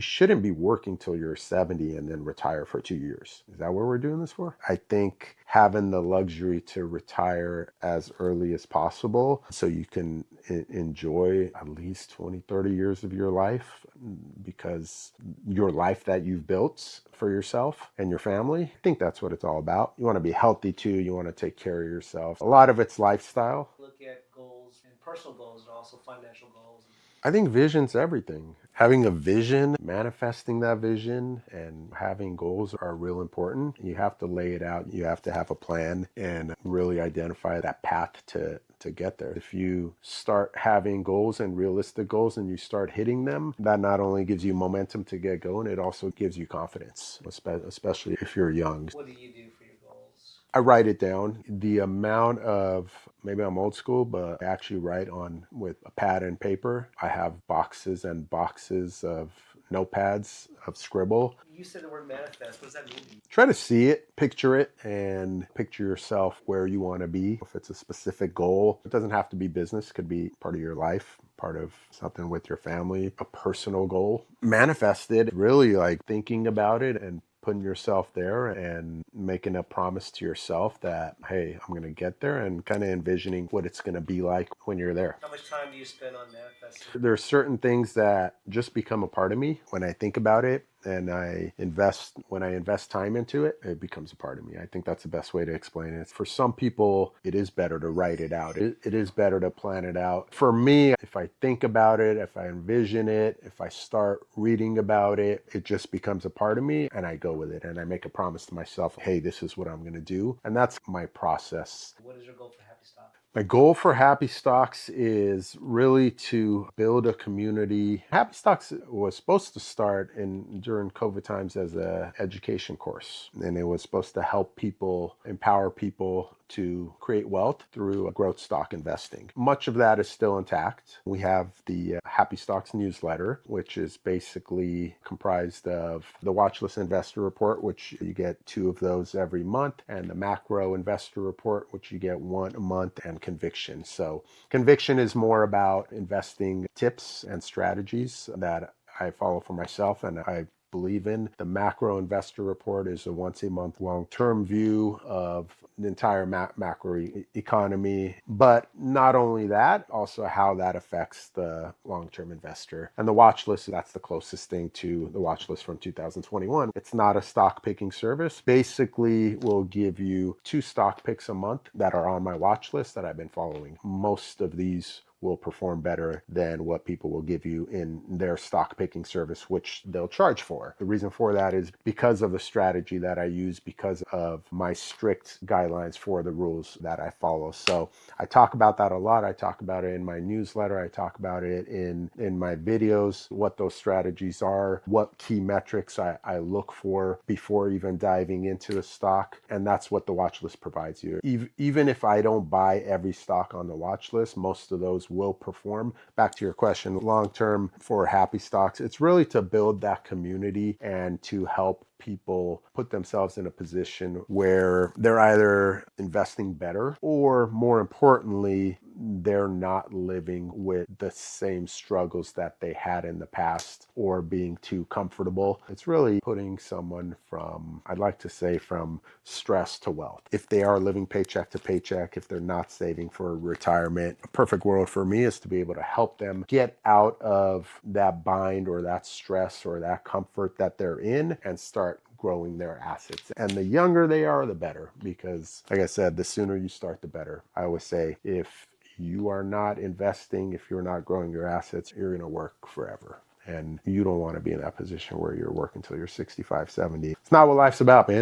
you shouldn't be working till you're 70 and then retire for 2 years. Is that what we're doing this for? I think having the luxury to retire as early as possible so you can enjoy at least 20, 30 years of your life, because your life that you've built for yourself and your family, I think that's what it's all about. You want to be healthy too. You want to take care of yourself. A lot of it's lifestyle. Look at goals and personal goals and also financial goals. I think vision's everything. Having a vision, manifesting that vision, and having goals are real important. You have to lay it out. You have to have a plan and really identify that path to get there. If you start having goals and realistic goals and you start hitting them, that not only gives you momentum to get going, it also gives you confidence, especially if you're young. What do you do for your goals? I write it down. The amount of, maybe I'm old school, but I actually write on with a pad and paper. I have boxes and boxes of notepads of scribble. You said the word manifest. What does that mean to you? Try to see it, picture it, and picture yourself where you want to be. If it's a specific goal, it doesn't have to be business, it could be part of your life, part of something with your family, a personal goal. Manifest it, really like thinking about it and putting yourself there and making a promise to yourself that, hey, I'm going to get there, and kind of envisioning what it's going to be like when you're there. How much time do you spend on manifesting? There are certain things that just become a part of me when I think about it, and when I invest time into it, it becomes a part of me. I think that's the best way to explain it. For some people, it is better to write it out. It is better to plan it out. For me, if I think about it, if I envision it, if I start reading about it, it just becomes a part of me, and I go with it, and I make a promise to myself, hey, this is what I'm going to do. And that's my process. What is your goal for Happy Stock? My goal for Happy Stocks is really to build a community. Happy Stocks was supposed to start during COVID times as an education course, and it was supposed to help people, empower people to create wealth through growth stock investing. Much of that is still intact. We have the Happy Stocks newsletter, which is basically comprised of the Watchlist Investor Report, which you get 2 of those every month, and the Macro Investor Report, which you get 1 a month, and Conviction. So Conviction is more about investing tips and strategies that I follow for myself and I believe in. The Macro Investor Report is a once a month long-term view of the entire macro economy, but not only that, also how that affects the long-term investor. And the watch list, that's the closest thing to the watch list from 2021. It's not a stock picking service. Basically, we'll give you 2 stock picks a month that are on my watch list that I've been following. Most of these will perform better than what people will give you in their stock picking service, which they'll charge for. The reason for that is because of the strategy that I use, because of my strict guidelines for the rules that I follow. So I talk about that a lot. I talk about it in my newsletter. I talk about it in my videos, what those strategies are, what key metrics I look for before even diving into a stock. And that's what the watch list provides you. Even if I don't buy every stock on the watch list, most of those will perform. Back to your question, long term for Happy Stocks, it's really to build that community and to help people put themselves in a position where they're either investing better, or more importantly, they're not living with the same struggles that they had in the past or being too comfortable. It's really putting someone from, I'd like to say, from stress to wealth. If they are living paycheck to paycheck, if they're not saving for retirement, a perfect world for me is to be able to help them get out of that bind or that stress or that comfort that they're in and start growing their assets. And the younger they are, the better, because like I said, the sooner you start, the better. I always say, if you are not investing, if you're not growing your assets, you're going to work forever. And you don't want to be in that position where you're working until you're 65, 70. It's not what life's about, man.